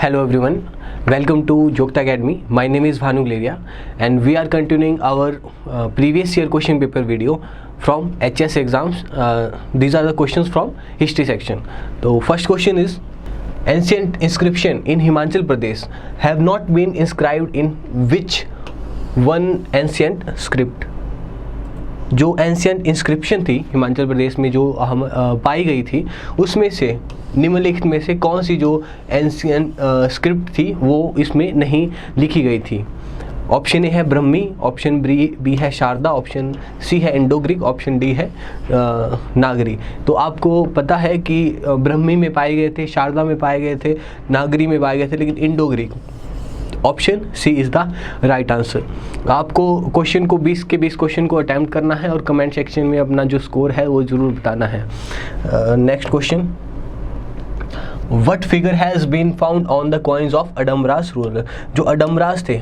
Hello everyone, welcome to Jokta Academy. My name is Bhanu Gleria and we are continuing our previous year question paper video from HS exams. These are the questions from history section. So first question is, ancient inscription in Himachal Pradesh have not been inscribed in which one ancient script? जो ancient inscription थी हिमाचल प्रदेश में जो हम पाई गई थी उसमें से निम्नलिखित में से कौन सी जो एंशियंट स्क्रिप्ट थी वो इसमें नहीं लिखी गई थी? ऑप्शन ए है ब्रह्मी, ऑप्शन बी है शारदा, ऑप्शन सी है इंडो ग्रीक, ऑप्शन डी है नागरी. तो आपको पता है कि ब्रह्मी में पाए गए थे, शारदा में पाए गए थे, नागरी में पाए गए थे, लेकिन Indo Greek option C is the right answer. आपको क्वेश्चन को 20 के 20 क्वेश्चन को अटैम्प्ट करना है और कमेंट सेक्शन में अपना जो स्कोर है वो ज़रूर बताना है. Next question, what figure has been found on the coins of Audumbaras ruler? जो अडम्बरास थे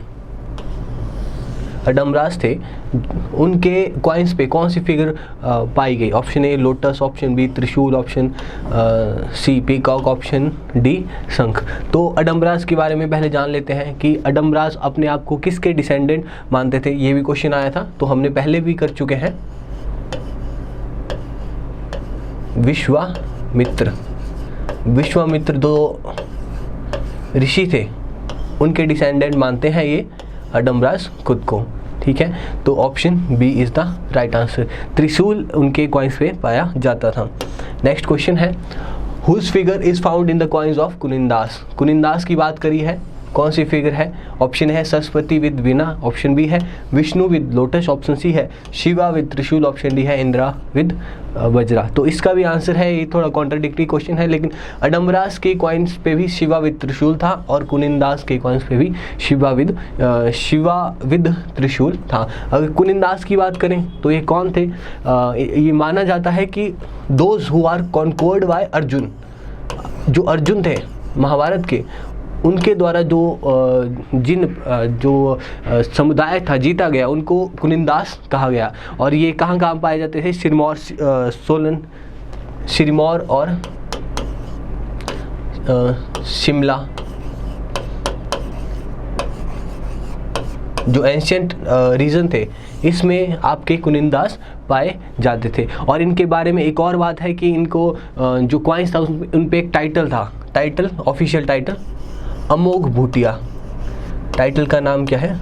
उनके कॉइन्स पे कौन सी फिगर पाई गई? Option A lotus, option B trishul, option C peacock, option D shankh. तो अडम्बरास के बारे में पहले जान लेते हैं कि अडम्बरास अपने आप को किसके डिसेंडेंट मानते थे. ये भी क्वेश्चन आया था तो हमने पहले भी कर चुके हैं. विश्वामित्र दो ऋषि थे, उनके डिसेंडेंट मानते हैं ये अडम्बरास खुद को. ठीक है, तो option B is the right answer. Trishul उनके कॉइन्स पे पाया जाता था. नेक्स्ट क्वेश्चन है, whose figure is found in the coins of Kunindas? Kunindas की बात करी है, कौन सी फिगर है? ऑप्शन है Saraswati with veena, option B है Vishnu with lotus, option C है Shiva with trishul, option D है इंद्रा विद वज्रा. तो इसका भी आंसर है, ये थोड़ा कॉन्ट्राडिक्टरी क्वेश्चन है, लेकिन अडम्बरास के कॉइन्स पे भी शिवा विद त्रिशूल था और कुनिंदास के कॉइन्स पे भी शिवा विद त्रिशूल था. अगर कुनिंदास की बात करें तो ये कौन थे? ये माना जाता है कि those who are conquered by Arjun, जो अर्जुन थे महाभारत के, उनके द्वारा जो समुदाय था जीता गया उनको कुनिंदास कहा गया. और ये कहाँ कहाँ पाए जाते थे? सिरमौर और शिमला, जो एंशियंट रीजन थे इसमें आपके कुनिंदास पाए जाते थे. और इनके बारे में एक और बात है कि इनको जो कॉइन्स था उन पे एक टाइटल था, ऑफिशियल टाइटल अमोघ भूटिया. टाइटल का नाम क्या है?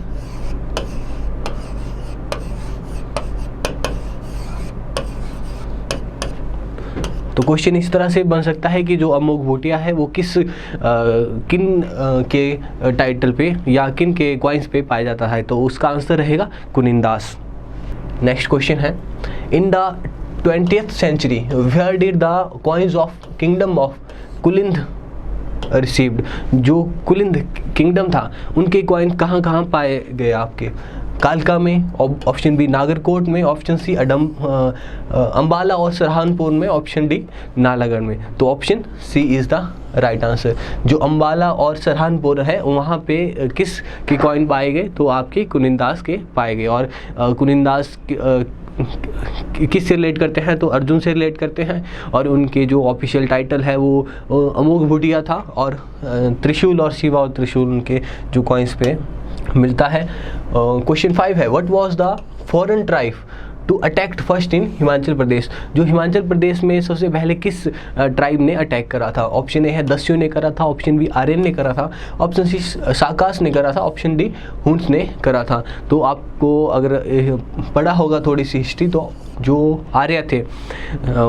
तो क्वेश्चन इस तरह से बन सकता है कि जो अमोघ भूटिया है वो किन के टाइटल पे या किन के कॉइन्स पे पाया जाता है? तो उसका आंसर रहेगा कुनिंदास. नेक्स्ट क्वेश्चन है, in the 20th century where did the coins of kingdom of Kulinda received? जो कुलिंद किंगडम था उनके कॉइन कहाँ कहाँ पाए गए आपके? कालका में, ऑप्शन बी नागरकोट में, ऑप्शन सी अंबाला और सरहानपुर में, ऑप्शन डी नालागढ़ में. तो option C is the right answer. जो अंबाला और सरहानपुर है वहाँ पे किस के कॉइन पाए गए? तो आपके कुनिंदास के पाए गए. और कुनिंदास किस से रिलेट करते हैं? तो अर्जुन से रिलेट करते हैं. और उनके जो ऑफिशियल टाइटल है वो अमोघ भूटिया था. और त्रिशूल और शिवा और त्रिशूल उनके जो कॉइन्स पे मिलता है. क्वेश्चन 5 है, what was the foreign tribe to attack first in Himachal Pradesh? जो हिमाचल प्रदेश में सबसे पहले किस ट्राइब ने अटैक करा था? ऑप्शन ए है दस्यु ने करा था, ऑप्शन बी आर्यन ने करा था, ऑप्शन सी साकास ने करा था, ऑप्शन डी हुन्स ने करा था. तो आपको अगर पढ़ा होगा थोड़ी सी हिस्ट्री तो जो आर्य थे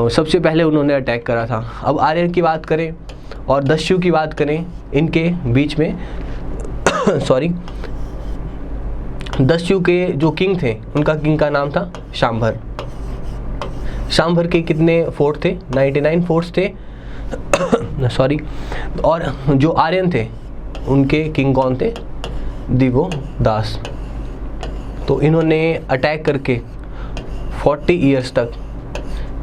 सबसे पहले उन्होंने अटैक करा था. अब आर्यन की बात करें और दस्यु की बात करें, इनके बीच में दस्यु के जो किंग थे उनका किंग का नाम था शांभर. शांभर के कितने फोर्ट थे? 99 फोर्ट्स थे. और जो आर्यन थे उनके किंग कौन थे? दिवोदास. तो इन्होंने अटैक करके 40 ईयर्स तक,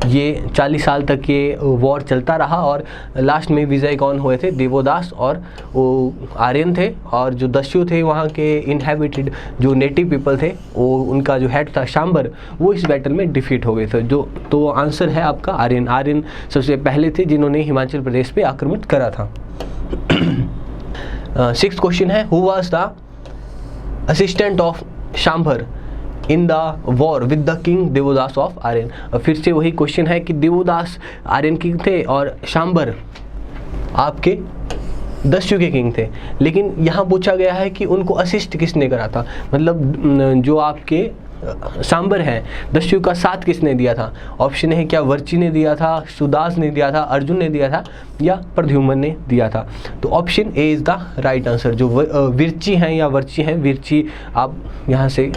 ये 40 साल तक ये वॉर चलता रहा. और लास्ट में विजय कौन हुए थे? देवोदास और वो आर्यन थे. और जो दस्यु थे वहाँ के इनहेबिटेड जो नेटिव पीपल थे वो उनका जो हेड था शांबर, वो इस बैटल में डिफीट हो गए थे. तो आंसर है आपका आर्यन. आर्यन सबसे पहले थे जिन्होंने हिमाचल प्रदेश पे आक्रमण करा था. सिक्स्थ क्वेश्चन है, who was the assistant of Shambar in the war with the king Devodas of Aryan. फिर से वही क्वेश्चन है कि देवोदास आर्यन किंग थे और शांभर आपके दस्यु के किंग थे, लेकिन यहाँ पूछा गया है कि उनको असिस्ट किसने करा था, मतलब जो आपके सांबर हैं दस्यु का साथ किसने दिया था। ऑप्शन है क्या वर्ची ने दिया था, सुदास ने दिया था, अर्जुन ने दिया था या प्रद्युम्न ने दिया था। तो option A is the right answer. जो विरची हैं या वर्ची हैं, विरची आप यहाँ से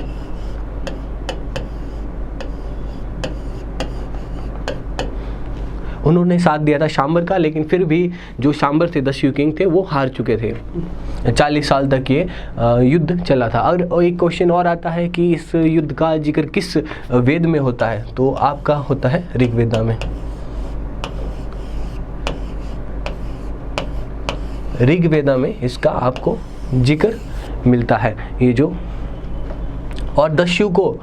उन्होंने साथ दिया था शांबर का, लेकिन फिर भी जो शांबर थे दस्यु किंग थे वो हार चुके थे। 40 साल तक ये युद्ध चला था। और एक क्वेश्चन और आता है कि इस युद्ध का जिक्र किस वेद में होता है, तो आपका होता है ऋग्वेदा में। ऋग्वेदा में इसका आपको जिक्र मिलता है। ये जो और दस्यु को,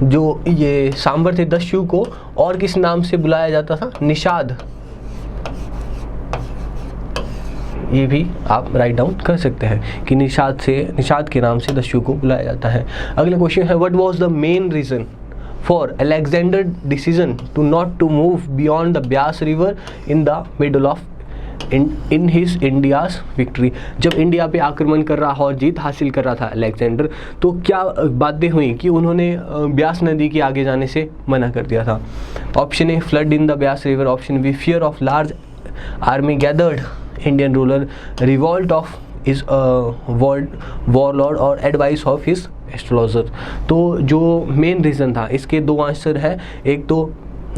जो ये सांबर थे दस्यु को और किस नाम से बुलाया जाता था, निषाद। ये भी आप राइट डाउन कर सकते हैं कि निषाद के नाम से दस्यु को बुलाया जाता है। अगला क्वेश्चन है, what was the main reason for Alexander decision to not to move beyond the Beas river in the middle of in his India's victory. जब इंडिया पे आक्रमण कर रहा और जीत हासिल कर रहा था अलेक्जेंडर, तो क्या बातें हुई कि उन्होंने ब्यास नदी के आगे जाने से मना कर दिया था। Option a flood in the Beas river, option B fear of large army gathered Indian ruler, revolt of is warlord और एडवाइस ऑफ हिज एस्ट्रोलॉजर। तो जो मेन रीज़न था, इसके दो आंसर है। एक तो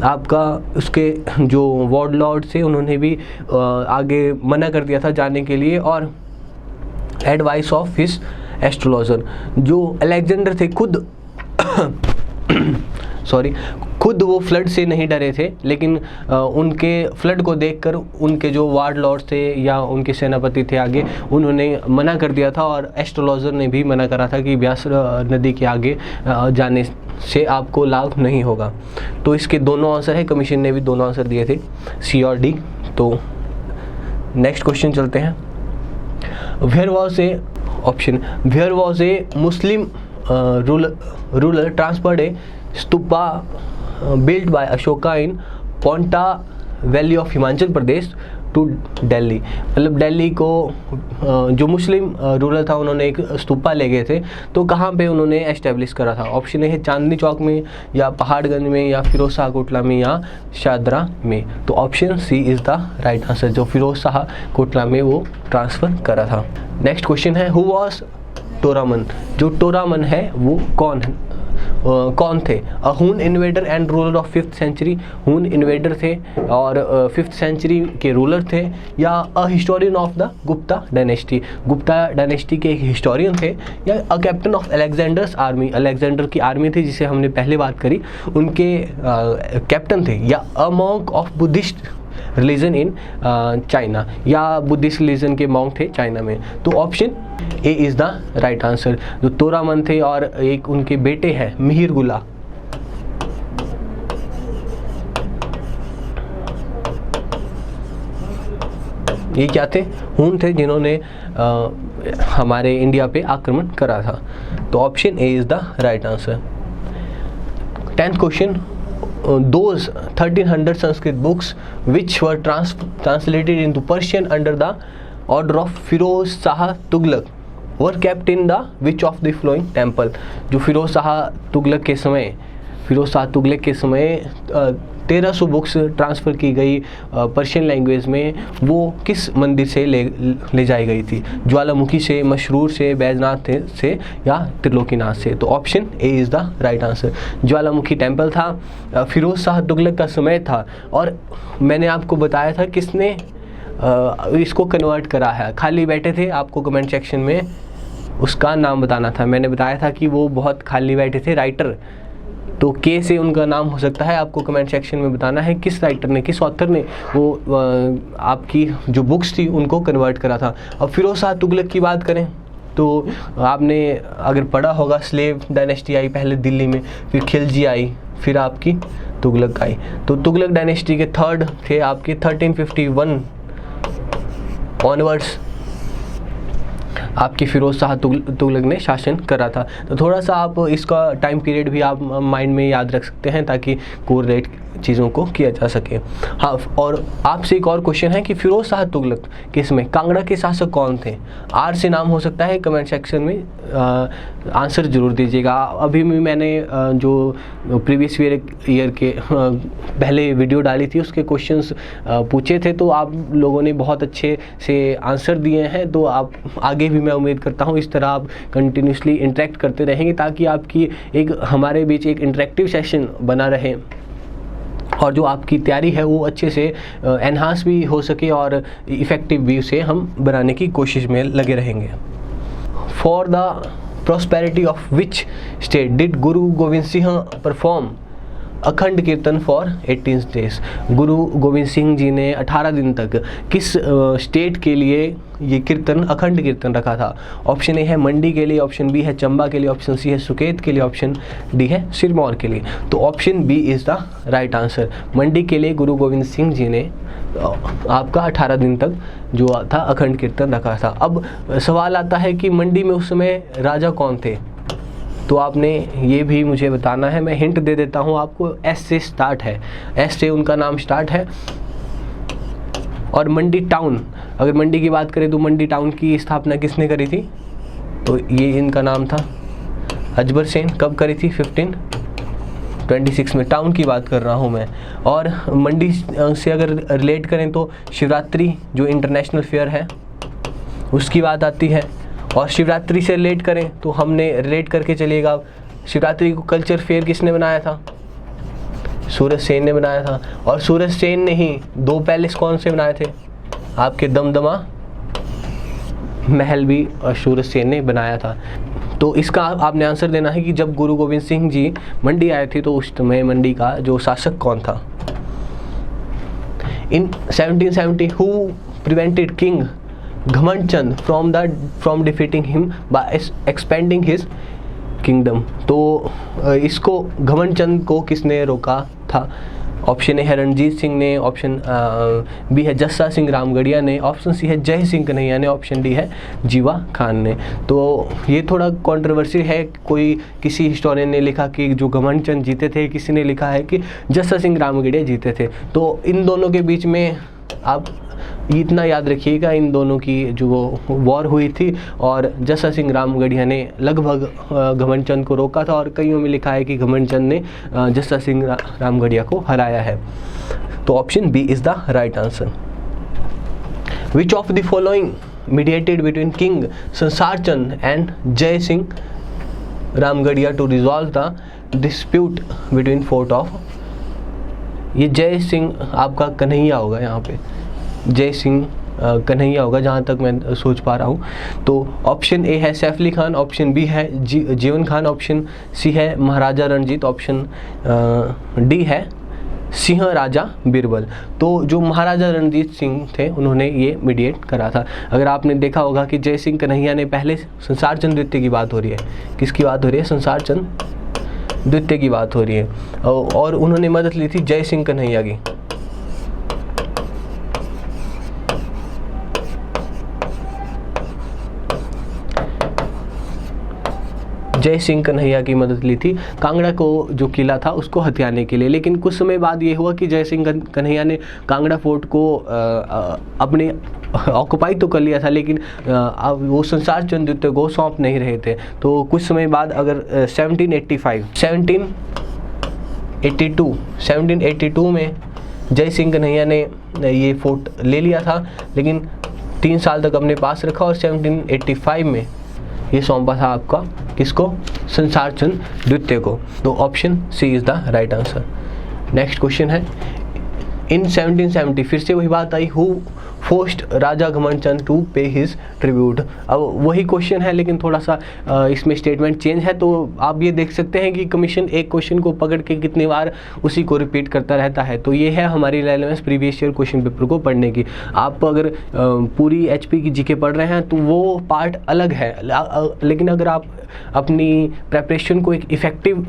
आपका उसके जो वॉर्ड लॉर्ड थे उन्होंने भी आगे मना कर दिया था जाने के लिए, और एडवाइस ऑफ हिज एस्ट्रोलॉजर। जो अलेक्जेंडर थे खुद वो फ्लड से नहीं डरे थे, लेकिन उनके फ्लड को देखकर उनके जो वार्ड लॉर्ड थे या उनके सेनापति थे आगे, उन्होंने मना कर दिया था, और एस्ट्रोलॉजर ने भी मना करा था कि ब्यास नदी के आगे जाने से आपको लाभ नहीं होगा। तो इसके दोनों आंसर है, कमीशन ने भी दोनों आंसर दिए थे, सी और डी। तो नेक्स्ट क्वेश्चन चलते हैं। Where was a Muslim ruler transferred a stupa built by Ashoka in Paonta Valley of Himachal Pradesh to Delhi. मतलब दिल्ली को जो मुस्लिम रूलर था उन्होंने एक स्तूपा ले गए थे, तो कहाँ पे उन्होंने एस्टेब्लिश करा था। ऑप्शन है चांदनी चौक में या पहाड़गंज में या फिरोज शाह कोटला में या शादरा में। तो option C is the right answer, जो फिरोज शाह कोटला में वो ट्रांसफ़र करा था। नेक्स्ट क्वेश्चन है, हु वॉज टोरामन। जो टोरामन है वो कौन थे। Hun invader and ruler of 5th century. Hun invader थे और 5th सेंचुरी के रूलर थे, या a historian of the Gupta dynasty. Gupta dynasty के एक हिस्टोरियन थे, या a captain of Alexander's army. Alexander की आर्मी थी जिसे हमने पहले बात करी, उनके कैप्टन थे। या a monk of Buddhist religion in China, या बुद्धिस्ट रिलीजन के मॉन्क थे चाइना में। तो option A is the right answer. जो तोरामन थे और एक उनके बेटे हैं मिहिर गुला। ये क्या थे, हून थे जिन्होंने हमारे इंडिया पे आक्रमण करा था। तो option A is the right answer. 10th question, those 1300 Sanskrit books which were translated into Persian under the order of Firoz Shah Tughlaq were kept in the which of the following temple। जो फिरोज शाह तुगलक के समय 1300 books transfer की गई Persian language में, वो किस मंदिर से ले जाई गई थी। ज्वालामुखी से, मशरूर से, बैजनाथ से या त्रिलोकीनाथ से। तो option A is the right answer. Jwalamukhi temple था, फिरोज शाह तुगलक का समय था, और मैंने आपको बताया था किसने इसको कन्वर्ट करा है। खाली बैठे थे, आपको कमेंट सेक्शन में उसका नाम बताना था। मैंने बताया था कि वो बहुत खाली बैठे थे, राइटर, तो के से उनका नाम हो सकता है। आपको कमेंट सेक्शन में बताना है किस राइटर ने, किस ऑथर ने वो आपकी जो बुक्स थी उनको कन्वर्ट करा था। अब फिरोज शाह तुगलक की बात करें तो आपने अगर पढ़ा होगा, स्लेव डायनेस्टी आई पहले दिल्ली में, फिर खिलजी आई, फिर आपकी तुगलक आई। तो तुगलक डायनेस्टी के थर्ड थे आपके 1351 ऑनवर्ड्स आपकी फिरोज शाह तुगलक ने शासन करा था। तो थोड़ा सा आप इसका टाइम पीरियड भी आप माइंड में याद रख सकते हैं ताकि कोरिलेट चीज़ों को किया जा सके। हाँ, और आपसे एक और क्वेश्चन है कि फिरोज शाह तुगलक किसमें कांगड़ा के शासक कौन थे? आर से नाम हो सकता है, कमेंट सेक्शन में आंसर जरूर दीजिएगा। अभी भी मैंने जो प्रीवियस ईयर के पहले वीडियो डाली थी उसके क्वेश्चंस पूछे थे, तो आप लोगों ने बहुत अच्छे से आंसर दिए हैं। तो आप आगे भी मैं उम्मीद करता हूँ इस तरह आप कंटिन्यूसली इंटरेक्ट करते रहेंगे ताकि आपकी एक हमारे बीच एक इंटरेक्टिव सेशन बना रहे और जो आपकी तैयारी है वो अच्छे से एनहांस भी हो सके और इफ़ेक्टिव भी उसे हम बनाने की कोशिश में लगे रहेंगे। For the prosperity of which state did Guru Govind Singh perform अखंड कीर्तन फॉर 18 डेज? गुरु गोविंद सिंह जी ने 18 दिन तक किस स्टेट के लिए ये कीर्तन अखंड कीर्तन रखा था? ऑप्शन ए है मंडी के लिए, ऑप्शन बी है चंबा के लिए, ऑप्शन सी है सुकेत के लिए, ऑप्शन डी है सिरमौर के लिए। तो option B is the right answer. Mandi के लिए गुरु गोविंद सिंह जी ने आपका 18 दिन तक जो था अखंड कीर्तन रखा था। अब सवाल आता है कि मंडी में उस समय राजा कौन थे? तो आपने ये भी मुझे बताना है। मैं हिंट दे देता हूँ आपको, एस से स्टार्ट है, एस से उनका नाम स्टार्ट है। और मंडी टाउन, अगर मंडी की बात करें तो मंडी टाउन की स्थापना किसने करी थी? तो ये इनका नाम था अजबर सेन। कब करी थी? 1526 में। टाउन की बात कर रहा हूँ मैं। और मंडी से अगर रिलेट करें तो शिवरात्रि जो इंटरनेशनल फेयर है उसकी बात आती है। और शिवरात्रि से रिलेट करें तो हमने रिलेट करके चलिएगा, शिवरात्रि को कल्चर फेयर किसने बनाया था? सूरज सेन ने बनाया था। और सूरज सेन ने ही 2 पैलेस कौन से बनाए थे? आपके दमदमा महल भी सूरज सेन ने बनाया था। तो इसका आपने आंसर देना है कि जब गुरु गोविंद सिंह जी मंडी आए थे तो उस समय मंडी का जो शासक कौन था? इन 1770 who prevented king Ghamand Chand from defeating him by expending his kingdom? तो इसको घमंड चंद को किसने रोका था? ऑप्शन ए है रणजीत सिंह ने, ऑप्शन बी है जस्सा सिंह रामगढ़िया ने, ऑप्शन सी है जय सिंह कन्हैया ने, ऑप्शन डी है जीवा खान ने। तो ये थोड़ा कंट्रोवर्सी है। कोई किसी हिस्टोरियन ने लिखा कि जो घमंड चंद जीते थे, किसी ने लिखा है कि जस्सा सिंह रामगढ़िया जीते थे। तो इन दोनों के बीच में आप इतना याद रखिएगा, इन दोनों की जो वॉर हुई थी और जस्सा सिंह रामगढ़िया ने लगभग घमंड चंद को रोका था। और कईयों में लिखा है कि घमंड चंद ने जस्सा सिंह रामगढ़िया को हराया है। तो option B is the right answer. Which of the following mediated between king Sansar Chand and Jai Singh Ramgarhia to resolve the dispute between fort of? ये जय सिंह आपका कन्हैया होगा, यहाँ पे जय सिंह कन्हैया होगा जहाँ तक मैं सोच पा रहा हूँ। तो ऑप्शन ए है सैफ अली खान, ऑप्शन बी है जीवन खान, ऑप्शन सी है महाराजा रणजीत, ऑप्शन डी है सिंह राजा बिरबल। तो जो महाराजा रणजीत सिंह थे उन्होंने ये मीडिएट करा था। अगर आपने देखा होगा कि जय सिंह कन्हैया ने पहले संसार चंद द्वितीय की बात हो रही है, किसकी बात हो रही है? संसार चंद द्वितीय की बात हो रही है। और उन्होंने मदद ली थी जय सिंह कन्हैया की। जय सिंह कन्हैया की मदद ली थी कांगड़ा को जो किला था उसको हथियाने के लिए। लेकिन कुछ समय बाद ये हुआ कि जय सिंह कन्हैया ने कांगड़ा फोर्ट को अपने ऑक्युपाई तो कर लिया था, लेकिन अब वो संसार चंद द्वितीय को सौंप नहीं रहे थे। तो कुछ समय बाद अगर 1782 में जय सिंह कन्हैया ने ये फोर्ट ले लिया था, लेकिन 3 साल तक अपने पास रखा और 1785 में ये सौंपा था आपका किसको? संसार चंद द्वितीय को। तो option C is the right answer. Next question है, इन 1770 फिर से वही बात आई, हु फोर्स्ड राजा घमंड चंद टू पे हिज ट्रिब्यूट? अब वही क्वेश्चन है लेकिन थोड़ा सा इसमें स्टेटमेंट चेंज है। तो आप ये देख सकते हैं कि कमीशन एक क्वेश्चन को पकड़ के कितनी बार उसी को रिपीट करता रहता है। तो ये है हमारी relevance previous year question paper को पढ़ने की। आप अगर पूरी एचपी की जीके पढ़ रहे हैं तो वो पार्ट अलग है, लेकिन अगर आप अपनी प्रेपरेशन को एक इफ़ेक्टिव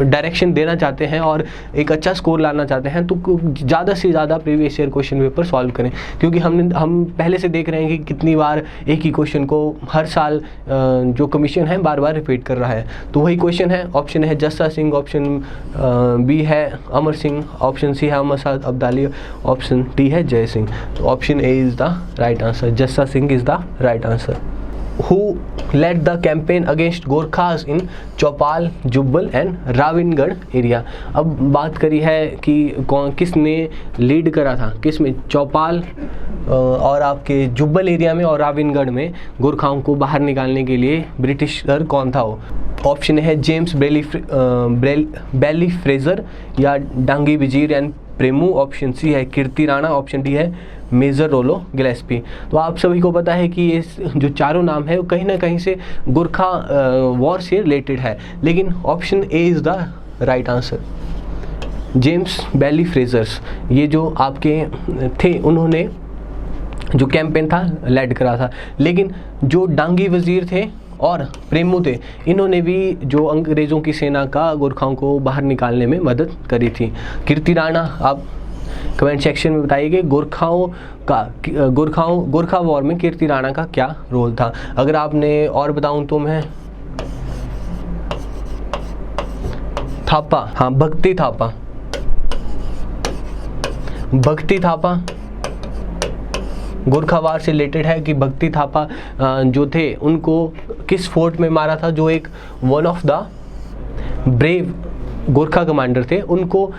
डायरेक्शन देना चाहते हैं और एक अच्छा स्कोर लाना चाहते हैं हैं तो ज़्यादा से ज़्यादा previous year question paper solve करें, क्योंकि हम पहले से देख रहे हैं कि कितनी बार एक ही क्वेश्चन को हर साल जो कमीशन है बार बार रिपीट कर रहा है। तो वही क्वेश्चन है, ऑप्शन है जस्सा सिंह, ऑप्शन बी है अमर सिंह, ऑप्शन सी है अहमद साद अब्दाली, ऑप्शन डी है जय सिंह। तो option A is the right answer, Jassa Singh is the right answer. Who led the campaign against Gorkhas in Chaupal, Jubbal and Ravingarh area. अब बात करी है कि किसने लीड करा था, किस में, चौपाल और आपके जुब्बल एरिया में और राविनगढ़ में गोरखाओं को बाहर निकालने के लिए ब्रिटिशर कौन था वो। ऑप्शन है जेम्स बेली फ्रेजर या डांगी वजीर एंड प्रेमू, ऑप्शन सी है कीर्ति राणा, ऑप्शन डी है मेजर रोलो गिलेस्पी। तो आप सभी को पता है कि ये जो चारों नाम है वो कहीं ना कहीं से गोरखा वॉर से रिलेटेड है, लेकिन option A is the right answer. James Baillie Fraser's ये जो आपके थे, उन्होंने जो कैंपेन था लेड करा था, लेकिन जो डांगी वजीर थे और प्रेमू थे, इन्होंने भी जो अंग्रेज़ों की सेना का गोरखाओं को बाहर निकालने में मदद करी थी। कीर्ति राणा, आप कमेंट सेक्शन में बताइए कि गोरखा वॉर में कीर्ति राणा का क्या रोल था। अगर आपने और बताऊं तो मैं थापा, हाँ भक्ति थापा गोरखा वार से रिलेटेड है कि भक्ति थापा जो थे उनको किस फोर्ट में मारा था, जो एक one of the brave Gorkha commander थे, उनको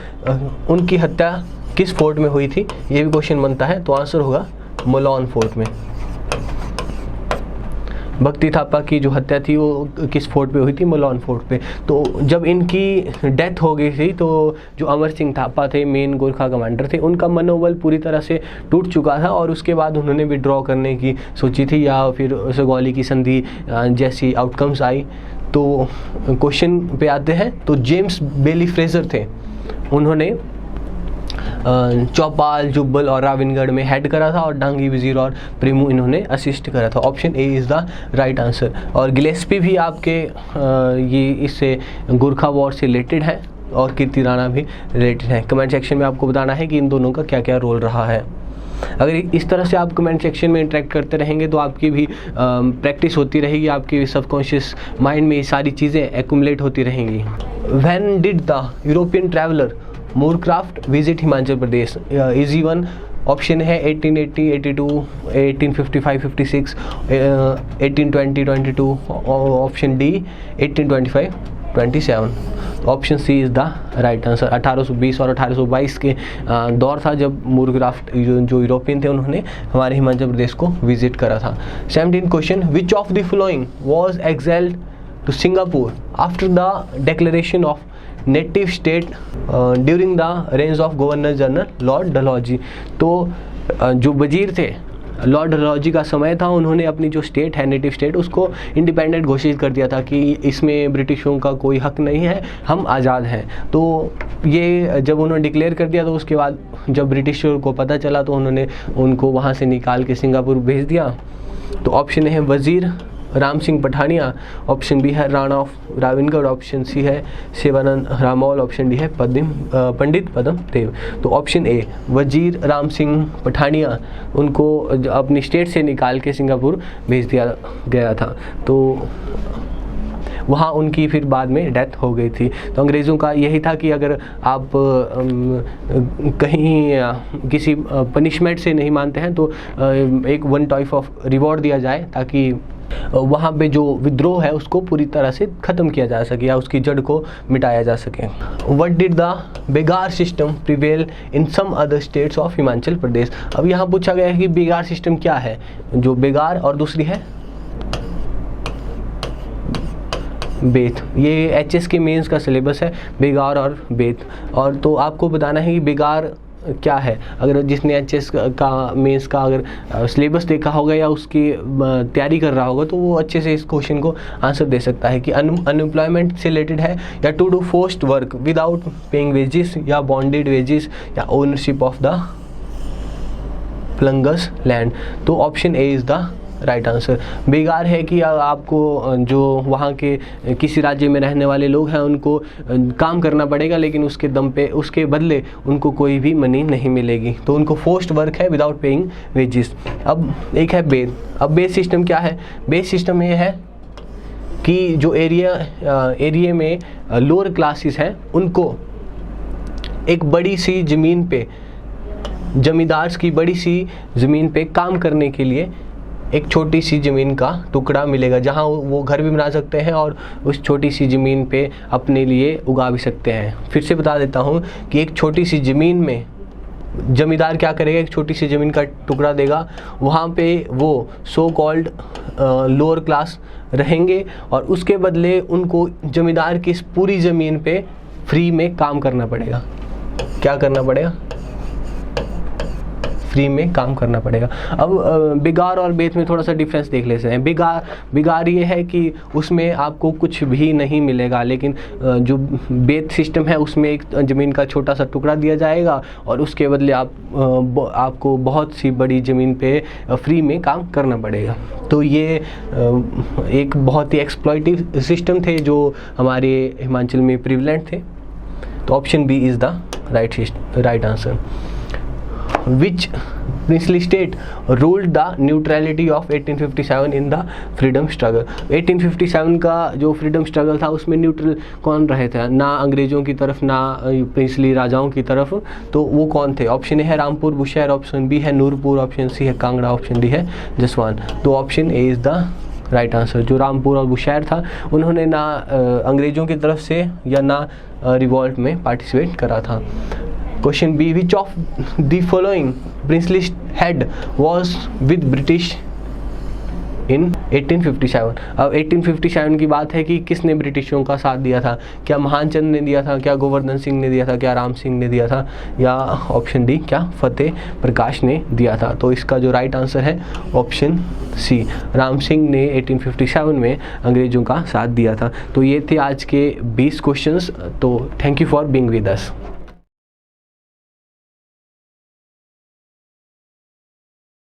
उनकी हत्या किस फोर्ट में हुई थी, ये भी क्वेश्चन बनता है। तो आंसर होगा मोलॉन फोर्ट में। भक्ति थापा की जो हत्या थी वो किस फोर्ट पे हुई थी, मोलॉन फोर्ट पे। तो जब इनकी डेथ हो गई थी तो जो अमर सिंह थापा थे, मेन गोरखा कमांडर थे, उनका मनोबल पूरी तरह से टूट चुका था और उसके बाद उन्होंने विड्रॉ करने की सोची थी या फिर सुगौली की संधि जैसी आउटकम्स आई। तो क्वेश्चन पे आते हैं, तो जेम्स बेली फ्रेजर थे, उन्होंने चौपाल, जुब्बल और राविनगढ़ में हेड करा था और डांगी वजीर और प्रेमू इन्होंने असिस्ट करा था। Option A is the right answer. और गिलेस्पी भी आपके ये इससे गोरखा वॉर से रिलेटेड है और कीर्ति राणा भी रिलेटेड है। कमेंट सेक्शन में आपको बताना है कि इन दोनों का क्या क्या रोल रहा है। अगर इस तरह से आप कमेंट सेक्शन में इंटरेक्ट करते रहेंगे तो आपकी भी प्रैक्टिस होती रहेगी, आपके सबकॉन्शियस माइंड में ये सारी चीज़ें एक्यूमुलेट होती रहेंगी। When did the European traveller Moorcroft visit Himachal Pradesh? Easy one, option है 1880, 82, 1855, 56, 1820, 22, option D 1825, 27। Option C is the right answer. 1820 और 1822 के दौर था जब मूरक्राफ्ट जो यूरोपियन थे उन्होंने हमारे हिमाचल प्रदेश को विजिट करा था। 17 question, which of the following was exiled to Singapore after the declaration of native state during the range of governor general lord Dalhousie? तो जो वजीर थे, लॉर्ड डलहौजी का समय था, उन्होंने अपनी जो स्टेट है, नेटिव स्टेट, उसको इंडिपेंडेंट घोषित कर दिया था कि इसमें ब्रिटिशों का कोई हक नहीं है, हम आज़ाद हैं। तो ये जब उन्होंने डिक्लेयर कर दिया तो उसके बाद जब ब्रिटिशों को पता चला तो उन्होंने उनको वहाँ से निकाल के सिंगापुर भेज दिया। तो ऑप्शन है वजीर राम सिंह पठानिया, ऑप्शन बी है राणा ऑफ राविनगढ़, ऑप्शन सी है शिवानंद रामौल, ऑप्शन डी है पंडित पद्म देव। तो ऑप्शन ए वजीर राम सिंह पठानिया, उनको अपनी स्टेट से निकाल के सिंगापुर भेज दिया गया था, तो वहाँ उनकी फिर बाद में डेथ हो गई थी। तो अंग्रेज़ों का यही था कि अगर आप कहीं किसी पनिशमेंट से नहीं मानते हैं तो एक वन टाइप ऑफ रिवॉर्ड दिया जाए ताकि वहाँ पे जो विद्रोह है उसको पूरी तरह से ख़त्म किया जा सके या उसकी जड़ को मिटाया जा सके। What did the begar system prevail in some other states of Himachal Pradesh? अब यहाँ पूछा गया है कि बेगार सिस्टम क्या है, जो बेगार और दूसरी है बेत। ये HS के मेंस का सिलेबस है, बेगार और बेत। और तो आपको बताना है कि बेगार क्या है। अगर जिसने HS का मेंस का अगर सिलेबस देखा होगा या उसकी तैयारी कर रहा होगा तो वो अच्छे से इस क्वेश्चन को आंसर दे सकता है कि अनएम्प्लॉयमेंट से रिलेटेड है या to do forced work without paying wages या बॉन्डेड वेजेस या ओनरशिप ऑफ द प्लंगस लैंड। तो option A is the right answer. Begar है कि आपको जो वहाँ के किसी राज्य में रहने वाले लोग हैं उनको काम करना पड़ेगा, लेकिन उसके दम पे, उसके बदले उनको कोई भी मनी नहीं मिलेगी, तो उनको फोर्स्ड वर्क है विदाउट पेइंग वेजेस। अब एक है बेस। अब बेस सिस्टम क्या है? बेस सिस्टम ये है कि जो एरिया में लोअर क्लासेस हैं उनको एक बड़ी सी ज़मीन पे, जमींदार की बड़ी सी ज़मीन पे काम करने के लिए एक छोटी सी ज़मीन का टुकड़ा मिलेगा, जहां वो घर भी बना सकते हैं और उस छोटी सी ज़मीन पे अपने लिए उगा भी सकते हैं। फिर से बता देता हूं कि एक छोटी सी ज़मीन में जमींदार क्या करेगा, एक छोटी सी ज़मीन का टुकड़ा देगा, वहाँ पे वो सो कॉल्ड लोअर क्लास रहेंगे और उसके बदले उनको जमींदार की इस पूरी ज़मीन पे फ्री में काम करना पड़ेगा। क्या करना पड़ेगा? फ्री में काम करना पड़ेगा। अब बिगार और बेत में थोड़ा सा डिफरेंस देख लेते हैं। बिगार ये है कि उसमें आपको कुछ भी नहीं मिलेगा, लेकिन जो बेत सिस्टम है उसमें एक ज़मीन का छोटा सा टुकड़ा दिया जाएगा और उसके बदले आपको बहुत सी बड़ी ज़मीन पे फ्री में काम करना पड़ेगा। तो ये एक बहुत ही एक्सप्लॉइटिव सिस्टम थे जो हमारे हिमाचल में प्रिवलेंट थे। तो option B is the right answer. Which princely state ruled the neutrality of 1857 in the freedom struggle? 1857 का जो फ्रीडम स्ट्रगल था उसमें न्यूट्रल कौन रहे थे? ना अंग्रेज़ों की तरफ ना प्रिंसली राजाओं की तरफ, तो वो कौन थे? ऑप्शन ए है रामपुर बुशैर, ऑप्शन बी है नूरपुर, ऑप्शन सी है कांगड़ा, ऑप्शन डी है जसवान। तो option A is the right answer. जो रामपुर और बुशैर था उन्होंने ना अंग्रेज़ों की तरफ से या ना रिवॉल्ट में पार्टिसिपेट करा था। Question B, which of the following princely head was with British in 1857? अब 1857 की बात है कि किसने ब्रिटिशों का साथ दिया था? क्या महानचंद ने दिया था, क्या गोवर्धन सिंह ने दिया था, क्या राम सिंह ने दिया था, या ऑप्शन डी क्या फतेह प्रकाश ने दिया था? तो इसका जो राइट आंसर है ऑप्शन सी, राम सिंह ने 1857 में अंग्रेज़ों का साथ दिया था। तो ये थे आज के 20 क्वेश्चंस। तो thank you for being with us.